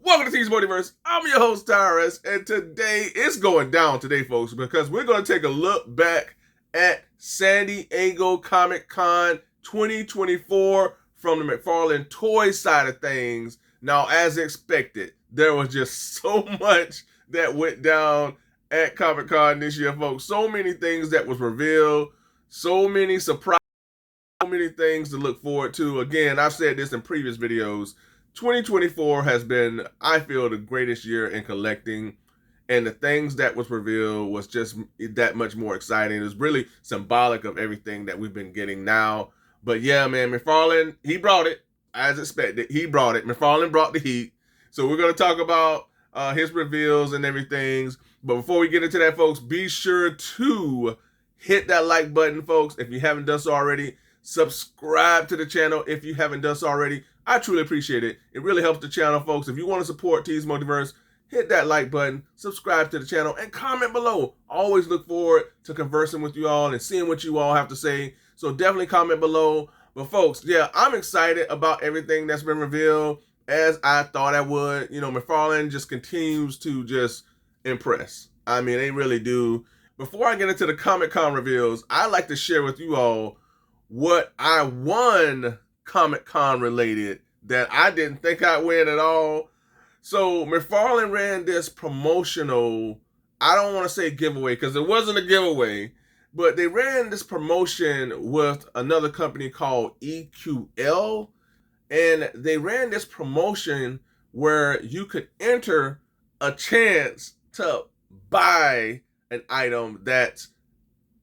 Welcome to Multiverse. I'm your host, Tyrus, and today it's going down today, folks, because we're going to take a look back at San Diego Comic-Con 2024 from the McFarlane Toys side of things. Now, as expected, there was just so much that went down at Comic-Con this year, folks. So many things that was revealed, so many surprises, so many things to look forward to. Again, I've said this in previous videos. 2024 has been, I feel, the greatest year in collecting, and the things that was revealed was just that much more exciting. It was really symbolic of everything that we've been getting now. But yeah, man, McFarlane, he brought it, as expected. He brought it. McFarlane brought the heat. So we're going to talk about his reveals and everything. But before we get into that, folks, be sure to hit that like button, folks, if you haven't done so already. Subscribe to the channel if you haven't done so already. I truly appreciate it. It really helps the channel, folks. If you want to support Tees Multiverse, hit that like button, subscribe to the channel, and comment below. Always look forward to conversing with you all and seeing what you all have to say. So definitely comment below. But folks, yeah, I'm excited about everything that's been revealed, as I thought I would. You know, McFarlane just continues to just impress. I mean, they really do. Before I get into the Comic-Con reveals, I'd like to share with you all what I won Comic-Con related that I didn't think I'd win at all. So McFarlane ran this promotional, I don't want to say giveaway because it wasn't a giveaway, but they ran this promotion with another company called EQL, and they ran this promotion where you could enter a chance to buy an item that's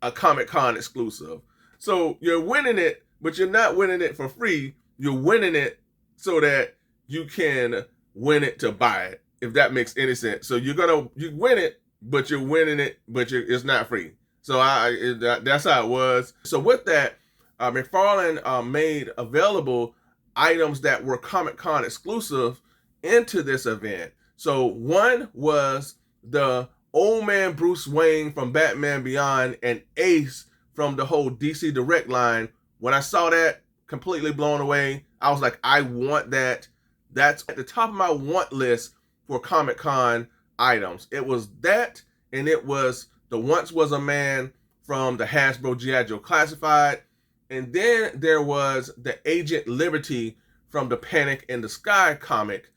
a Comic-Con exclusive. So you're winning it, but you're not winning it for free. You're winning it so that you can win it to buy it, if that makes any sense. So you win it, but you're winning it, but it's not free. So that's how it was. So with that, McFarlane made available items that were Comic-Con exclusive into this event. So one was the Old Man Bruce Wayne from Batman Beyond and Ace from the whole DC Direct line. When I saw that, completely blown away. I was like, I want that. That's at the top of my want list for Comic-Con items. It was that, and it was the Once Was a Man from the Hasbro G.I. Joe Classified. And then there was the Agent Liberty from the Panic in the Sky comic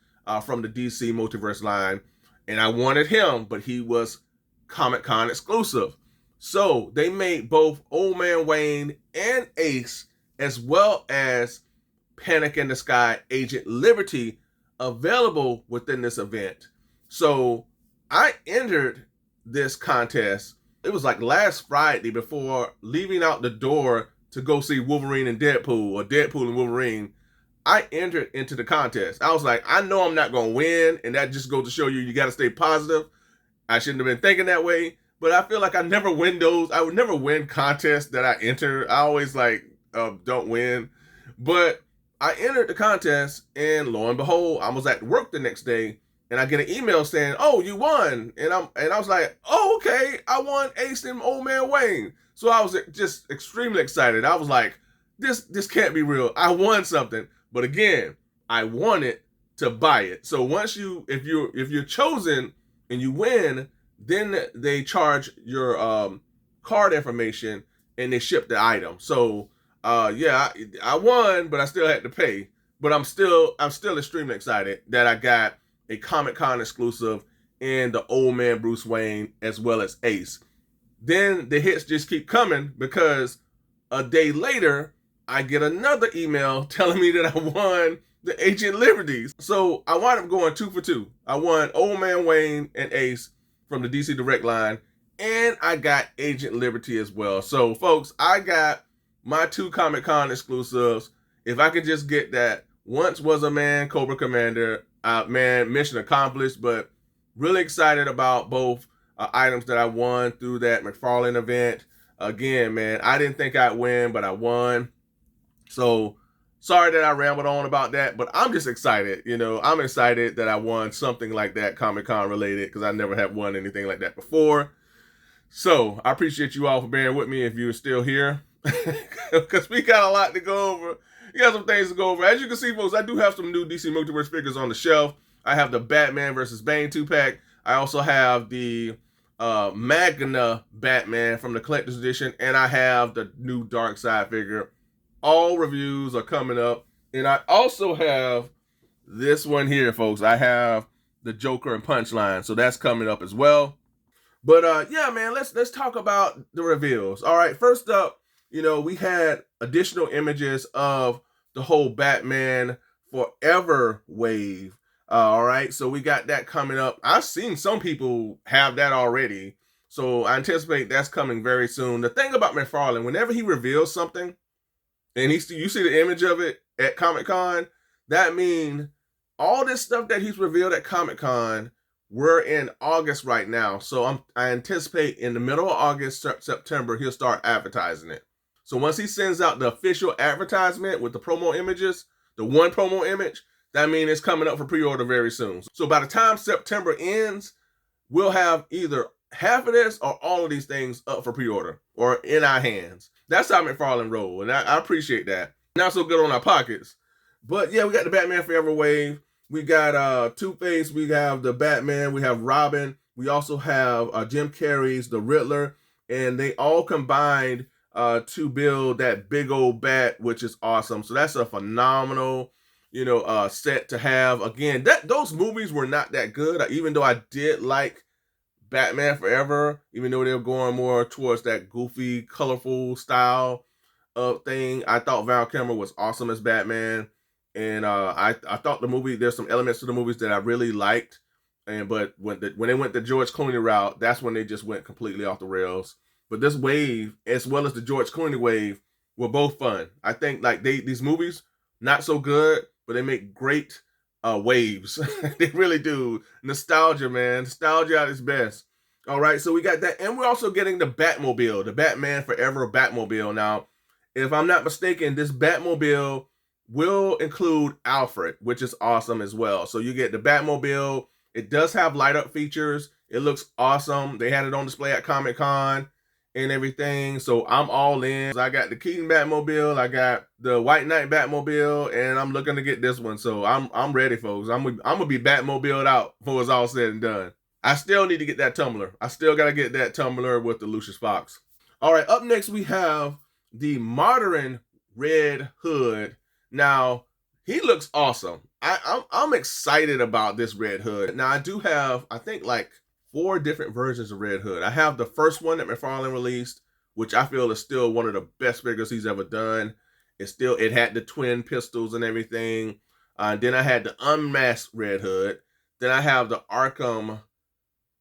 from the DC Multiverse line. And I wanted him, but he was Comic-Con exclusive. So they made both Old Man Wayne and Ace, as well as Panic in the Sky Agent Liberty, available within this event. So I entered this contest. It was like last Friday before leaving out the door to go see Wolverine and Deadpool, or Deadpool and Wolverine. I entered into the contest. I was like, I know I'm not going to win, and that just goes to show you got to stay positive. I shouldn't have been thinking that way. But I feel like I never win those. I would never win contests that I enter. I always don't win. But I entered the contest, and lo and behold, I was at work the next day, and I get an email saying, "Oh, you won!" And I was like, "Oh, okay, I won Ace and Old Man Wayne." So I was just extremely excited. I was like, "This can't be real. I won something." But again, I wanted to buy it. So once if you're chosen and you win, then they charge your card information and they ship the item. So yeah, I won, but I still had to pay. But I'm still extremely excited that I got a Comic-Con exclusive in the Old Man Bruce Wayne as well as Ace. Then the hits just keep coming, because a day later I get another email telling me that I won the Agent Liberties. So I wound up going 2 for 2. I won Old Man Wayne and Ace from the DC Direct line, and I got Agent Liberty as well. So folks, I got my 2 Comic-Con exclusives. If I could just get that Once Was a Man Cobra Commander, man, mission accomplished. But really excited about both items that I won through that McFarlane event. Again, man, I didn't think I'd win, but I won. So sorry that I rambled on about that, but I'm just excited. You know, I'm excited that I won something like that, Comic-Con related, because I never have won anything like that before. So I appreciate you all for bearing with me if you're still here, because we got a lot to go over. We got some things to go over. As you can see, folks, I do have some new DC Multiverse figures on the shelf. I have the Batman versus Bane 2-pack. I also have the Magna Batman from the Collector's Edition, and I have the new Darkseid figure. All reviews are coming up. And I also have this one here, folks. I have the Joker and Punchline, so that's coming up as well. But yeah, man, let's talk about the reveals. All right, first up, we had additional images of the whole Batman Forever wave. All right, so we got that coming up. I've seen some people have that already, so I anticipate that's coming very soon. The thing about McFarlane, whenever he reveals something, and you see the image of it at Comic-Con, that means all this stuff that he's revealed at Comic-Con, we're in August right now. So I anticipate in the middle of August, September, he'll start advertising it. So once he sends out the official advertisement with the promo images, the one promo image, that means it's coming up for pre-order very soon. So by the time September ends, we'll have either half of this or all of these things up for pre-order or in our hands. That's how McFarlane roll, and I appreciate that. Not so good on our pockets. But yeah, we got the Batman Forever wave. We got Two-Face, we have the Batman, we have Robin, we also have Jim Carrey's The Riddler, and they all combined to build that big old bat, which is awesome. So that's a phenomenal, set to have. Again, those movies were not that good, even though I did like Batman Forever, even though they were going more towards that goofy, colorful style of thing. I thought Val Kilmer was awesome as Batman. And I thought the movie, there's some elements to the movies that I really liked. But when they went the George Clooney route, that's when they just went completely off the rails. But this wave, as well as the George Clooney wave, were both fun. I think these movies, not so good, but they make great waves. They really do. Nostalgia, man. Nostalgia at its best. All right, so we got that. And we're also getting the Batmobile, the Batman Forever Batmobile. Now, if I'm not mistaken, this Batmobile will include Alfred, which is awesome as well. So you get the Batmobile. It does have light up features. It looks awesome. They had it on display at Comic-Con and everything. So I'm all in. I got the Keaton Batmobile. I got the White Knight Batmobile, and I'm looking to get this one. So I'm ready, folks. I'm gonna be Batmobiled out before it's all said and done. I still need to get that tumbler. I still gotta get that tumbler with the Lucius Fox. All right, up next we have the modern Red Hood. Now, he looks awesome. I'm excited about this Red Hood. Now, I do have, I think, like 4 different versions of Red Hood. I have the first one that McFarlane released, which I feel is still one of the best figures he's ever done. It had the twin pistols and everything. Then I had the unmasked Red Hood. Then I have the Arkham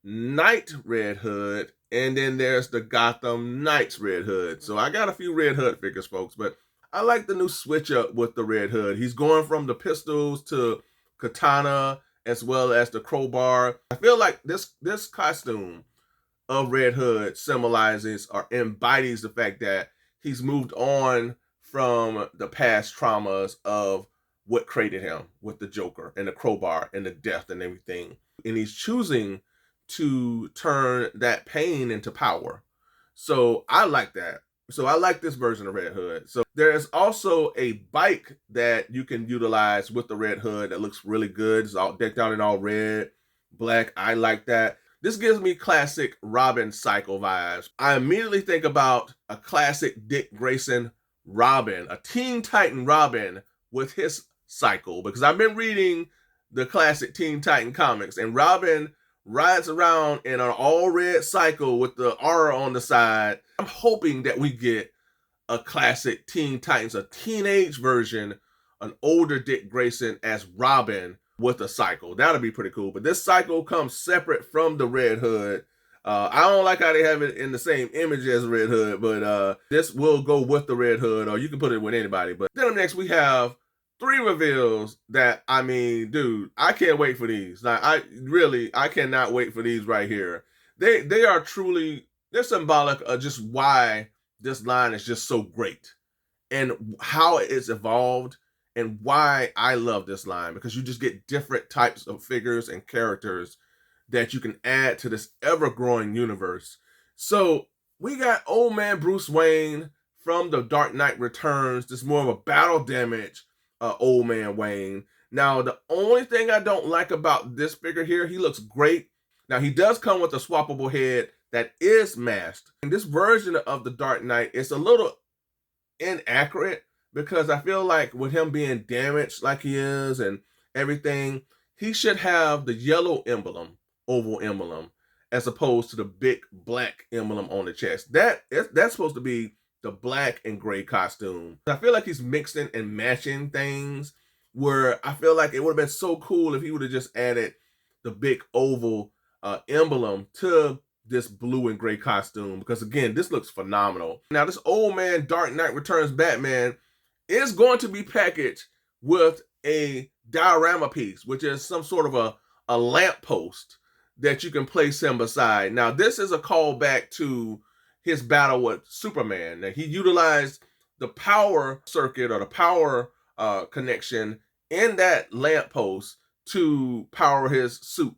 Knight Red Hood. And then there's the Gotham Knights Red Hood. So I got a few Red Hood figures, folks, but I like the new switch up with the Red Hood. He's going from the pistols to katana as well as the crowbar. I feel like this costume of Red Hood symbolizes or embodies the fact that he's moved on from the past traumas of what created him with the Joker and the crowbar and the death and everything. And he's choosing to turn that pain into power. So I like that. So I like this version of Red Hood. So there's also a bike that you can utilize with the Red Hood that looks really good. It's all decked out in all red, black. I like that. This gives me classic Robin cycle vibes. I immediately think about a classic Dick Grayson Robin, a Teen Titan Robin with his cycle, because I've been reading the classic Teen Titan comics, and Robin rides around in an all red cycle with the aura on the side. I'm hoping that we get a classic Teen Titans, a teenage version, an older Dick Grayson as Robin with a cycle. That'll be pretty cool. But this cycle comes separate from the Red Hood. I don't like how they have it in the same image as Red Hood, but this will go with the Red Hood, or you can put it with anybody. But then up next we have 3 reveals that, I mean, dude, I can't wait for these. Like, I cannot wait for these right here. They are truly, they're symbolic of just why this line is just so great and how it's evolved and why I love this line, because you just get different types of figures and characters that you can add to this ever-growing universe. So we got old man Bruce Wayne from The Dark Knight Returns. This is more of a battle damage old man Wayne. Now, the only thing I don't like about this figure here, he looks great. Now, he does come with a swappable head that is masked. And this version of the Dark Knight is a little inaccurate because I feel like with him being damaged like he is and everything, he should have the yellow emblem, oval emblem, as opposed to the big black emblem on the chest. That's supposed to be the black and gray costume. I feel like he's mixing and matching things where I feel like it would have been so cool if he would have just added the big oval emblem to this blue and gray costume, because again, this looks phenomenal. Now, this old man Dark Knight Returns Batman is going to be packaged with a diorama piece, which is some sort of a lamp post that you can place him beside. Now, this is a callback to his battle with Superman. Now, he utilized the power circuit or the power connection in that lamp post to power his suit.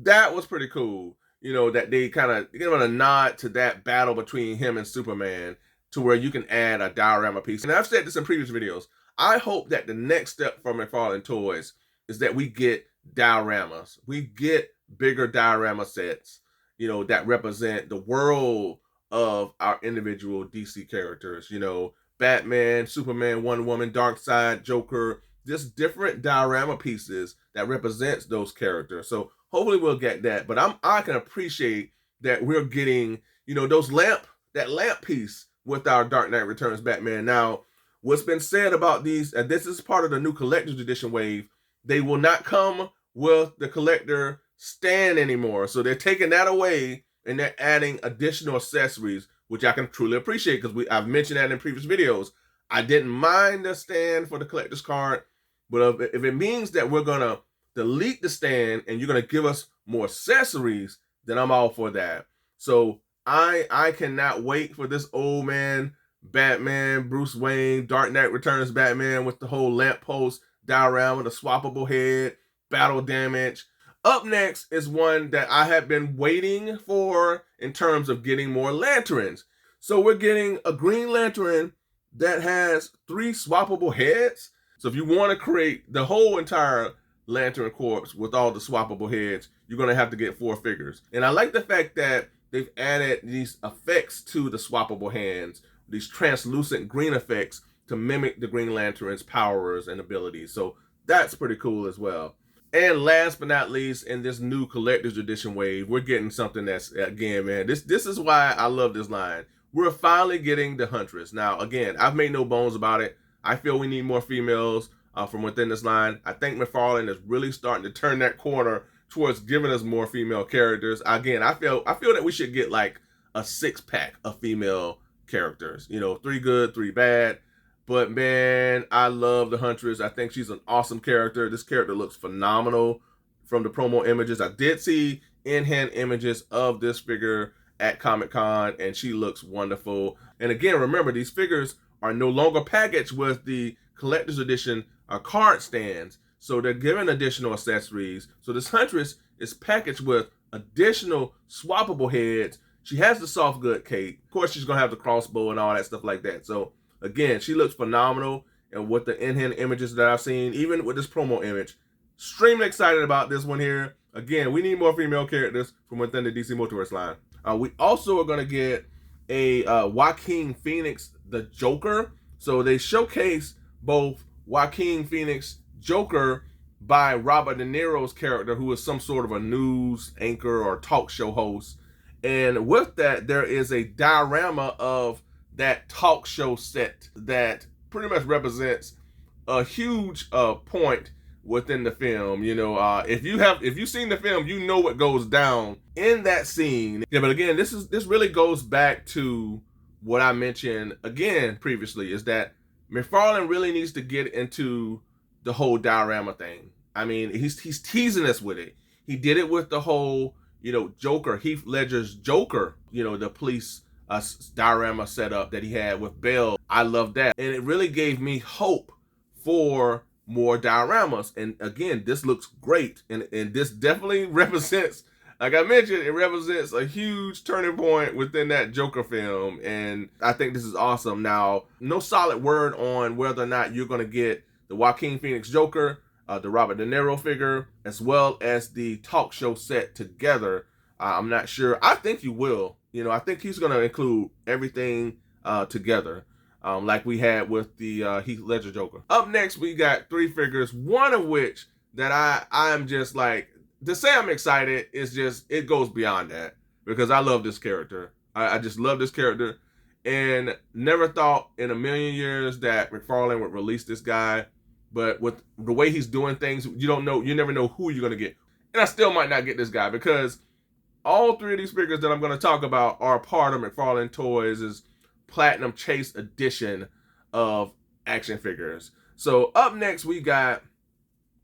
That was pretty cool. You know, that they kind of give a nod to that battle between him and Superman to where you can add a diorama piece. And I've said this in previous videos. I hope that the next step for McFarlane Toys is that we get dioramas. We get bigger diorama sets, you know, that represent the world of our individual DC characters. You know, Batman, Superman, Wonder Woman, Darkseid, Joker, just different diorama pieces that represents those characters. So hopefully we'll get that, but I can appreciate that we're getting, you know, that lamp piece with our Dark Knight Returns Batman. Now, what's been said about these, and this is part of the new collector's edition wave, they will not come with the collector stand anymore. So they're taking that away and they're adding additional accessories, which I can truly appreciate because I've mentioned that in previous videos. I didn't mind the stand for the collector's card, but if it means that we're gonna delete the stand and you're gonna give us more accessories, then I'm all for that. So I cannot wait for this old man Batman, Bruce Wayne, Dark Knight Returns Batman with the whole lamppost diorama, the swappable head, battle damage. Up next is one that I have been waiting for in terms of getting more lanterns. So we're getting a Green Lantern that has 3 swappable heads. So if you want to create the whole entire Lantern Corps with all the swappable heads, you're going to have to get 4 figures. And I like the fact that they've added these effects to the swappable hands, these translucent green effects to mimic the Green Lantern's powers and abilities. So that's pretty cool as well. And last but not least, in this new collector's edition wave, we're getting something that's, again, man, this is why I love this line. We're finally getting the Huntress. Now, again, I've made no bones about it. I feel we need more females from within this line. I think McFarlane is really starting to turn that corner towards giving us more female characters. Again, I feel that we should get like a 6-pack of female characters. You know, 3 good, 3 bad. But man, I love the Huntress. I think she's an awesome character. This character looks phenomenal from the promo images. I did see in-hand images of this figure at Comic-Con, and she looks wonderful. And again, remember, these figures are no longer packaged with the collector's edition card stands. So they're given additional accessories. So this Huntress is packaged with additional swappable heads. She has the soft good cape. Of course, she's going to have the crossbow and all that stuff like that. So again, she looks phenomenal. And with the in-hand images that I've seen, even with this promo image, extremely excited about this one here. Again, we need more female characters from within the DC Multiverse line. We also are going to get a Joaquin Phoenix, the Joker. So they showcase both Joaquin Phoenix Joker by Robert De Niro's character, who is some sort of a news anchor or talk show host. And with that, there is a diorama of that talk show set that pretty much represents a huge point within the film. You know, if you've seen the film, you know what goes down in that scene. Yeah, but again, this really goes back to what I mentioned again previously, is that McFarlane really needs to get into the whole diorama thing. I mean, he's teasing us with it. He did it with the whole, you know, Joker, Heath Ledger's Joker, you know, the police diorama setup that he had with Bale. I love that. And it really gave me hope for more dioramas. And again, this looks great. And this definitely represents, like I mentioned, it represents a huge turning point within that Joker film. And I think this is awesome. Now, no solid word on whether or not you're going to get the Joaquin Phoenix Joker. the Robert De Niro figure, as well as the talk show set together. I'm not sure. I think you will. You know, I think he's going to include everything together, like we had with the Heath Ledger Joker. Up next, we got 3 figures, one of which that I'm just like, to say I'm excited is just, it goes beyond that, because I love this character. I just love this character, and never thought in a million years that McFarlane would release this guy. But with the way he's doing things, you never know who you're going to get. And I still might not get this guy, because all 3 of these figures that I'm going to talk about are part of McFarlane Toys' Platinum Chase edition of action figures. So up next, we're going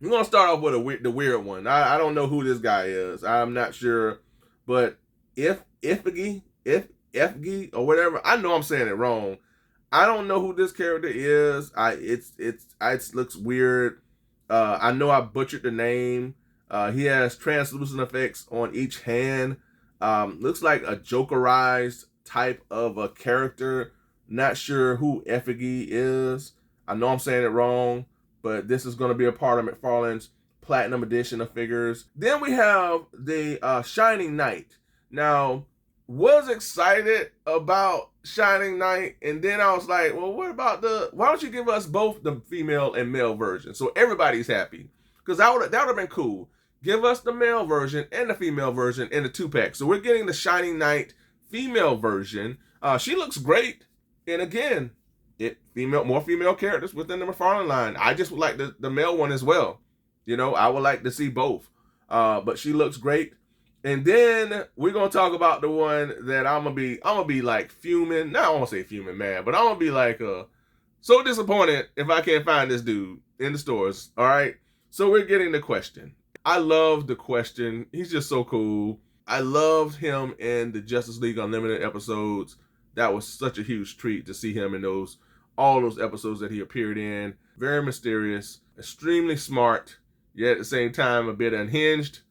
to start off with the weird one. I don't know who this guy is. I'm not sure. But Ifgi, or whatever, I know I'm saying it wrong. I don't know who this character is. It looks weird. I know I butchered the name. He has translucent effects on each hand. Looks like a Jokerized type of a character. Not sure who Effigy is. I know I'm saying it wrong, but this is going to be a part of McFarlane's Platinum Edition of figures. Then we have the Shining Knight. Now, was excited about Shining Knight, and then I was like, well, what about why don't you give us both the female and male version, so everybody's happy? Because that would have been cool. Give us the male version and the female version in the 2-pack. So we're getting the Shining Knight female version. She looks great. And again, more female characters within the McFarlane line. I just would like the male one as well. You know, I would like to see both. But she looks great. And then we're gonna talk about the one that I'm gonna be like fuming. Not I won't say fuming, man, but I'm gonna be like so disappointed if I can't find this dude in the stores. All right. So we're getting the Question. I love the Question. He's just so cool. I loved him in the Justice League Unlimited episodes. That was such a huge treat to see him in all those episodes that he appeared in. Very mysterious, extremely smart, yet at the same time a bit unhinged.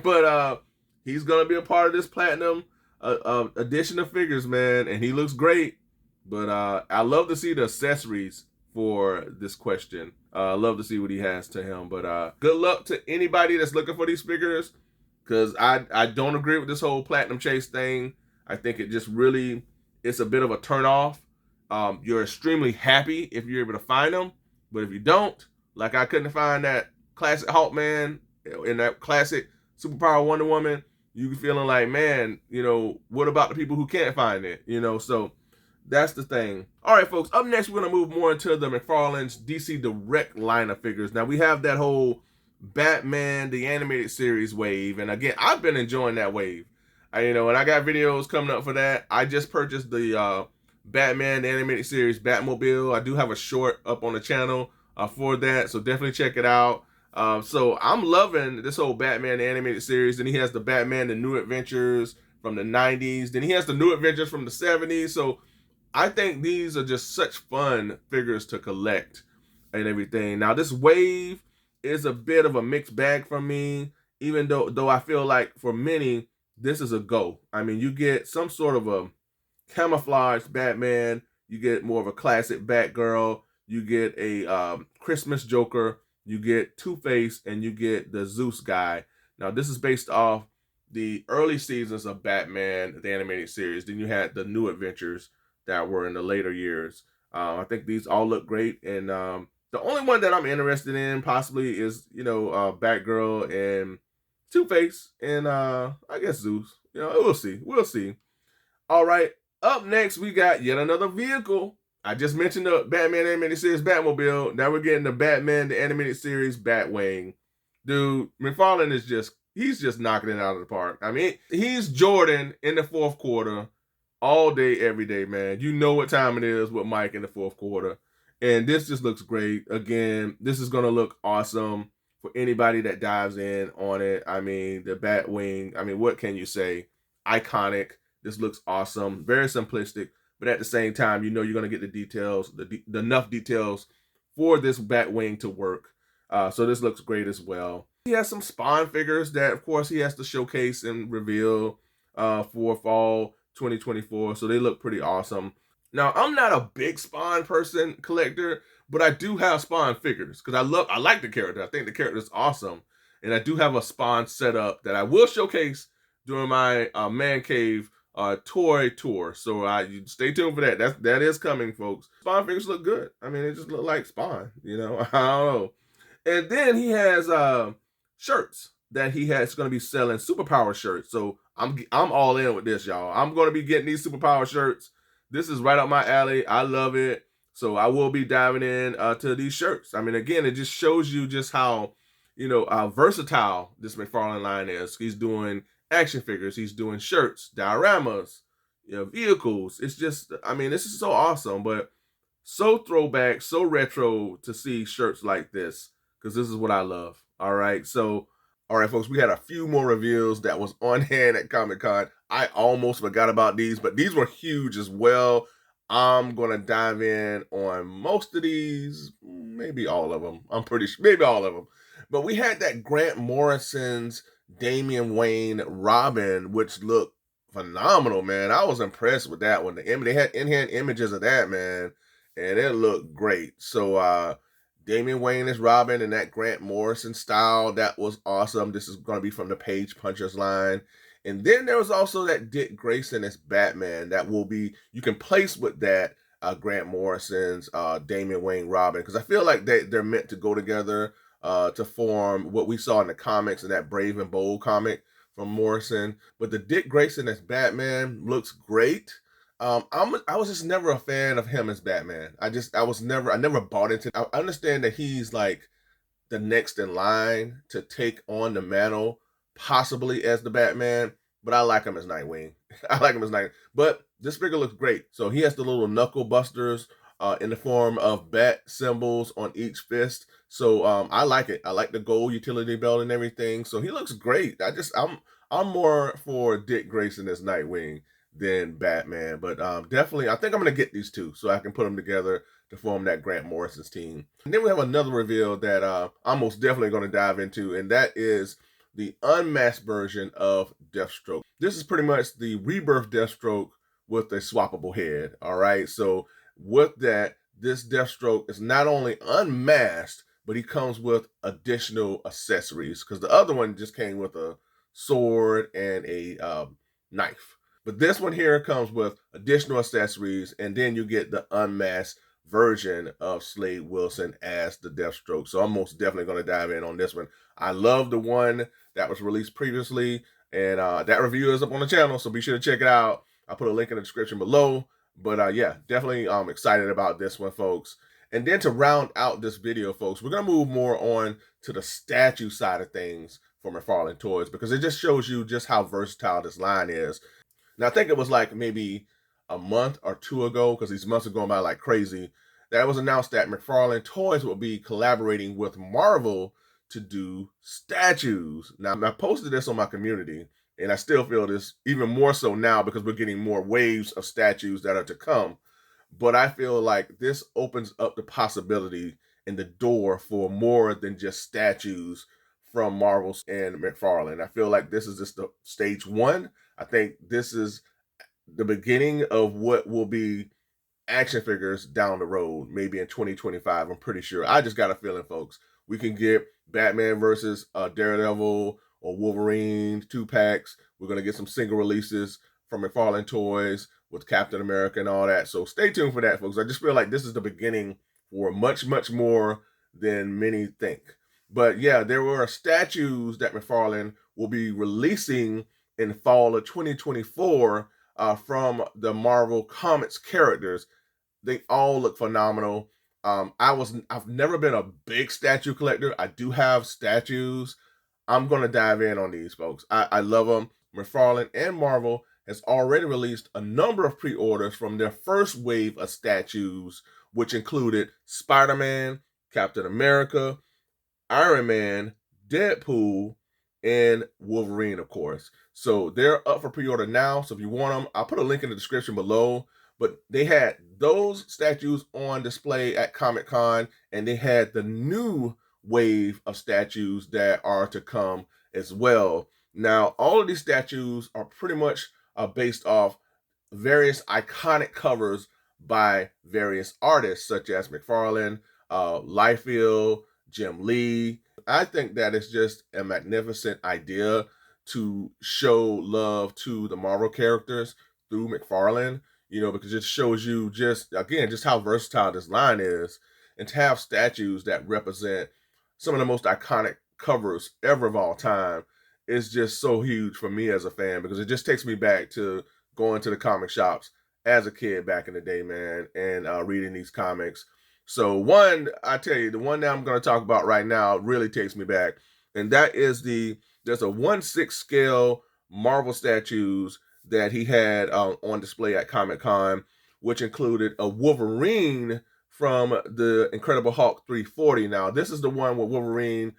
But he's gonna be a part of this Platinum edition of figures, man, and he looks great. But I love to see the accessories for this Question. I love to see what he has to him. But good luck to anybody that's looking for these figures, because I don't agree with this whole Platinum Chase thing. I think it just really, it's a bit of a turnoff. You're extremely happy if you're able to find them, but if you don't, like I couldn't find that classic Hawkman in that classic Superpower Wonder Woman, you feeling like, man, you know, what about the people who can't find it? You know, so that's the thing. All right, folks, up next, we're going to move more into the McFarlane's DC Direct line of figures. Now, we have that whole Batman, the animated series wave. And again, I've been enjoying that wave. And I got videos coming up for that. I just purchased the Batman, the animated series Batmobile. I do have a short up on the channel for that, so definitely check it out. So I'm loving this whole Batman animated series. Then he has the Batman, the New Adventures from the 90s. Then he has the New Adventures from the 70s. So I think these are just such fun figures to collect and everything. Now, this wave is a bit of a mixed bag for me, even though I feel like for many, this is a go. I mean, you get some sort of a camouflaged Batman. You get more of a classic Batgirl. You get a Christmas Joker. You get Two-Face, and you get the Zeus guy. Now, this is based off the early seasons of Batman, the animated series. Then you had the New Adventures that were in the later years. I think these all look great. And the only one that I'm interested in possibly is, Batgirl and Two-Face and I guess Zeus. We'll see. We'll see. All right. Up next, we got yet another vehicle. I just mentioned the Batman Animated Series Batmobile. Now we're getting the Batman, the Animated Series Batwing. Dude, McFarlane he's just knocking it out of the park. I mean, he's Jordan in the fourth quarter all day, every day, man. You know what time it is with Mike in the fourth quarter. And this just looks great. Again, this is going to look awesome for anybody that dives in on it. I mean, the Batwing, I mean, what can you say? Iconic. This looks awesome. Very simplistic. But at the same time, you're going to get the details, the enough details for this Batwing to work. So this looks great as well. He has some Spawn figures that, of course, he has to showcase and reveal for fall 2024. So they look pretty awesome. Now, I'm not a big Spawn collector, But I do have Spawn figures because I like the character. I think the character is awesome, and I do have a Spawn set up that I will showcase during my man cave toy tour. So you stay tuned for that. That is coming, folks. Spawn figures look good. I mean, they just look like Spawn. You know, I don't know. And then he has shirts that he has going to be selling, superpower shirts. So I'm all in with this, y'all. I'm going to be getting these superpower shirts. This is right up my alley. I love it. So I will be diving in to these shirts. I mean, again, it just shows you just how, versatile this McFarlane line is. He's doing action figures. He's doing shirts, dioramas, vehicles. It's just, I mean, this is so awesome, but so throwback, so retro to see shirts like this, because this is what I love. All right. So, all right, folks, we had a few more reveals that was on hand at Comic-Con. I almost forgot about these, but these were huge as well. I'm going to dive in on most of these, maybe all of them. I'm pretty sure, maybe all of them. But we had that Grant Morrison's Damian Wayne Robin, which looked phenomenal, man. I was impressed with that one. They had in-hand images of that, man, and it looked great. So, Damian Wayne is Robin in that Grant Morrison style. That was awesome. This is going to be from the Page Punchers line. And then there was also that Dick Grayson as Batman that will be, you can place with that Grant Morrison's Damian Wayne Robin, because I feel like they're meant to go together to form what we saw in the comics in that Brave and Bold comic from Morrison. But the Dick Grayson as Batman looks great. I was just never a fan of him as Batman. I never bought into it. I understand that he's like the next in line to take on the mantle, possibly as the Batman, but I like him as Nightwing. I like him as Nightwing. But this figure looks great. So he has the little knuckle busters in the form of bat symbols on each fist. So I like it. I like the gold utility belt and everything. So he looks great. I'm more for Dick Grayson as Nightwing than Batman. But definitely, I think I'm going to get these two so I can put them together to form that Grant Morrison's team. And then we have another reveal that I'm most definitely going to dive into, and that is the unmasked version of Deathstroke. This is pretty much the Rebirth Deathstroke with a swappable head. All right, so with that, this Deathstroke is not only unmasked, but he comes with additional accessories, because the other one just came with a sword and a knife. But this one here comes with additional accessories, and then you get the unmasked version of Slade Wilson as the Deathstroke. So I'm most definitely going to dive in on this one. I love the one that was released previously, and that review is up on the channel, so be sure to check it out. I'll put a link in the description below. But yeah, definitely excited about this one, folks. And then to round out this video, folks, we're going to move more on to the statue side of things for McFarlane Toys, because it just shows you just how versatile this line is. Now, I think it was like maybe a month or two ago, because these months are going by like crazy, that it was announced that McFarlane Toys will be collaborating with Marvel to do statues. Now, I posted this on my community, and I still feel this even more so now because we're getting more waves of statues that are to come. But I feel like this opens up the possibility and the door for more than just statues from Marvel and McFarlane. I feel like this is just the stage one. I think this is the beginning of what will be action figures down the road, maybe in 2025. I'm pretty sure. I just got a feeling, folks, we can get Batman versus Daredevil or Wolverine 2-packs. We're going to get some single releases from McFarlane Toys with Captain America and all that. So stay tuned for that, folks. I just feel like this is the beginning for much, much more than many think. But yeah, there were statues that McFarlane will be releasing in fall of 2024 from the Marvel Comics characters. They all look phenomenal. I've never been a big statue collector. I do have statues. I'm going to dive in on these, folks. I love them. McFarlane and Marvel has already released a number of pre-orders from their first wave of statues, which included Spider-Man, Captain America, Iron Man, Deadpool, and Wolverine, of course. So they're up for pre-order now. So if you want them, I'll put a link in the description below. But they had those statues on display at Comic-Con, and they had the new wave of statues that are to come as well. Now, all of these statues are pretty much based off various iconic covers by various artists, such as McFarlane, Liefeld, Jim Lee. I think that it's just a magnificent idea to show love to the Marvel characters through McFarlane, because it shows you just, again, just how versatile this line is. And to have statues that represent some of the most iconic covers ever of all time is just so huge for me as a fan, because it just takes me back to going to the comic shops as a kid back in the day, man, and reading these comics. So one, I tell you, the one that I'm going to talk about right now really takes me back, and that is there's a 1/6 scale Marvel statues that he had on display at Comic-Con, which included a Wolverine from the Incredible Hulk 340. Now, this is the one where Wolverine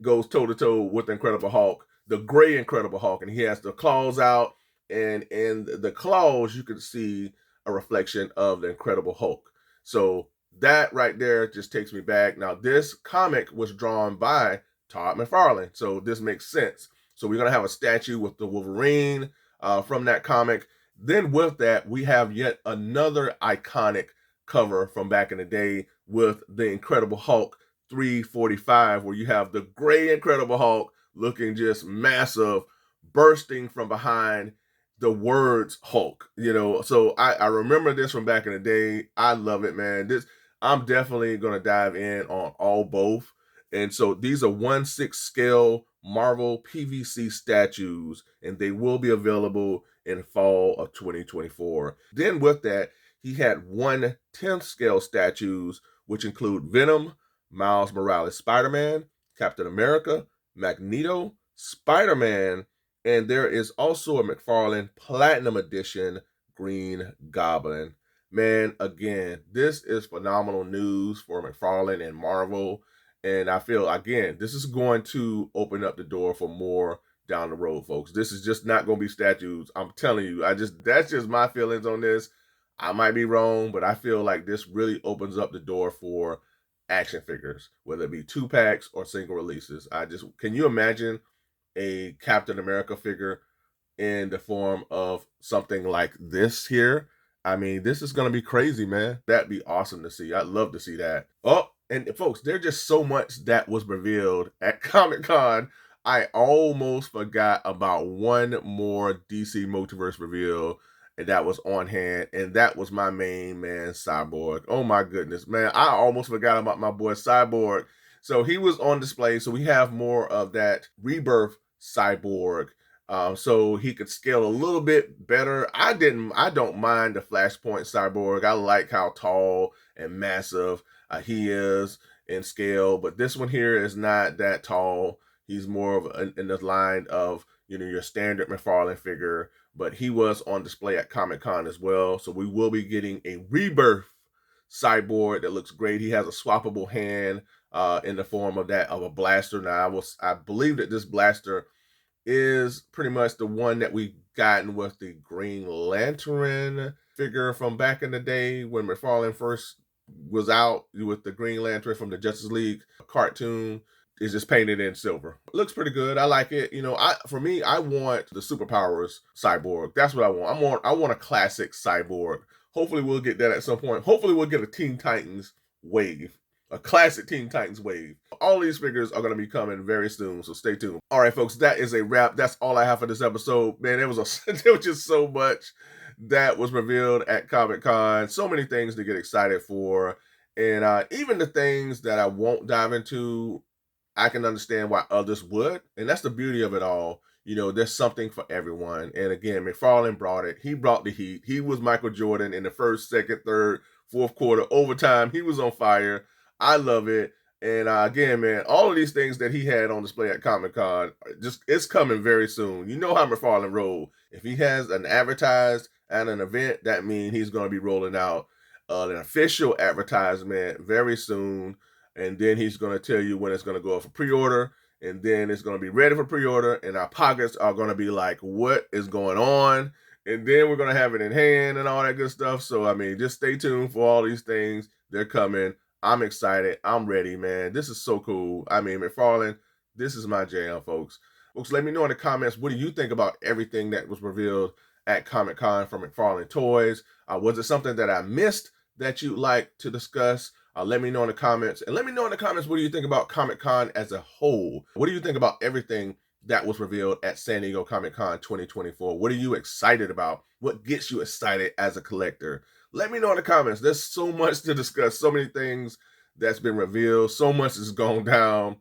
goes toe-to-toe with the Incredible Hulk, the gray Incredible Hulk, and he has the claws out, and in the claws, you can see a reflection of the Incredible Hulk. So that right there just takes me back. Now, this comic was drawn by Todd McFarlane, so this makes sense. So we're going to have a statue with the Wolverine from that comic. Then with that, we have yet another iconic cover from back in the day with the Incredible Hulk 345, where you have the gray Incredible Hulk looking just massive, bursting from behind the words Hulk. So I remember this from back in the day. I love it, man. I'm definitely going to dive in on both. And so these are 1/6 scale Marvel PVC statues, and they will be available in fall of 2024. Then with that, he had 1/10 scale statues, which include Venom, Miles Morales Spider-Man, Captain America, Magneto, Spider-Man, and there is also a McFarlane Platinum Edition Green Goblin. Man, again, this is phenomenal news for McFarlane and Marvel. And I feel, again, this is going to open up the door for more down the road, folks. This is just not going to be statues. I'm telling you, that's just my feelings on this. I might be wrong, but I feel like this really opens up the door for action figures, whether it be 2-packs or single releases. Can you imagine a Captain America figure in the form of something like this here? I mean, this is going to be crazy, man. That'd be awesome to see. I'd love to see that. Oh, and folks, there's just so much that was revealed at Comic-Con. I almost forgot about one more DC Multiverse reveal, and that was on hand, and that was my main man, Cyborg. Oh my goodness, man. I almost forgot about my boy Cyborg. So he was on display, so we have more of that Rebirth Cyborg. So he could scale a little bit better. I don't mind the Flashpoint Cyborg. I like how tall and massive he is in scale, but this one here is not that tall. He's more of in the line of, your standard McFarlane figure, but he was on display at Comic-Con as well. So we will be getting a Rebirth Cyborg that looks great. He has a swappable hand in the form of a blaster. Now, I believe that this blaster is pretty much the one that we've gotten with the Green Lantern figure from back in the day when McFarlane first was out with the Green Lantern from the Justice League cartoon. Is just painted in silver. It looks pretty good. I like it. For me, I want the superpowers Cyborg. That's what I want. I want a classic Cyborg. Hopefully we'll get that at some point. Hopefully we'll get a Teen Titans wave. A classic Teen Titans wave. All these figures are going to be coming very soon, so stay tuned. All right, folks, that is a wrap. That's all I have for this episode. Man, there was just so much that was revealed at Comic-Con. So many things to get excited for. And even the things that I won't dive into, I can understand why others would. And that's the beauty of it all. There's something for everyone. And again, McFarlane brought it. He brought the heat. He was Michael Jordan in the first, second, third, fourth quarter, overtime. He was on fire. I love it. And again, man, all of these things that he had on display at Comic-Con, it's coming very soon. You know how McFarlane roll. If he has an advertised at an event, that means he's going to be rolling out an official advertisement very soon. And then he's going to tell you when it's going to go up for pre-order. And then it's going to be ready for pre-order. And our pockets are going to be like, what is going on? And then we're going to have it in hand and all that good stuff. So, just stay tuned for all these things. They're coming. I'm excited. I'm ready, man. This is so cool. McFarlane, this is my jam, folks. Folks, let me know in the comments, what do you think about everything that was revealed at Comic-Con from McFarlane Toys? Was it something that I missed that you'd like to discuss? Let me know in the comments. And let me know in the comments, what do you think about Comic-Con as a whole? What do you think about everything that was revealed at San Diego Comic-Con 2024? What are you excited about? What gets you excited as a collector? Let me know in the comments. There's so much to discuss, so many things that's been revealed, so much has gone down.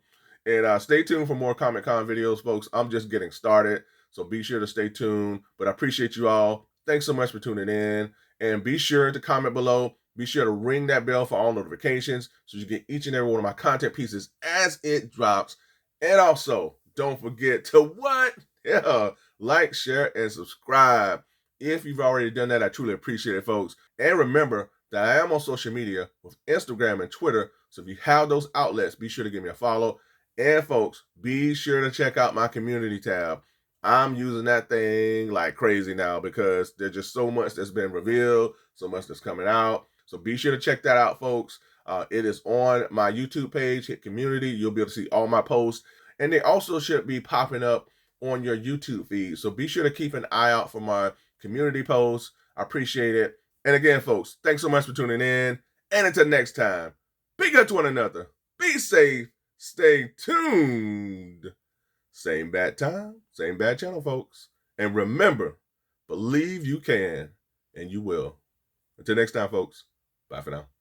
And stay tuned for more Comic-Con videos, folks. I'm just getting started, so be sure to stay tuned. But I appreciate you all. Thanks so much for tuning in. And be sure to comment below. Be sure to ring that bell for all notifications so you get each and every one of my content pieces as it drops. And also, don't forget to what? Yeah, like, share, and subscribe. If you've already done that, I truly appreciate it, folks. And remember that I am on social media with Instagram and Twitter. So if you have those outlets, be sure to give me a follow. And folks, be sure to check out my community tab. I'm using that thing like crazy now because there's just so much that's been revealed, so much that's coming out. So be sure to check that out, folks. It is on my YouTube page, hit community. You'll be able to see all my posts. And they also should be popping up on your YouTube feed. So be sure to keep an eye out for my community posts. I appreciate it. And again, folks, thanks so much for tuning in. And until next time, be good to one another. Be safe. Stay tuned. Same bad time, same bad channel, folks. And remember, believe you can, and you will. Until next time, folks. Bye for now.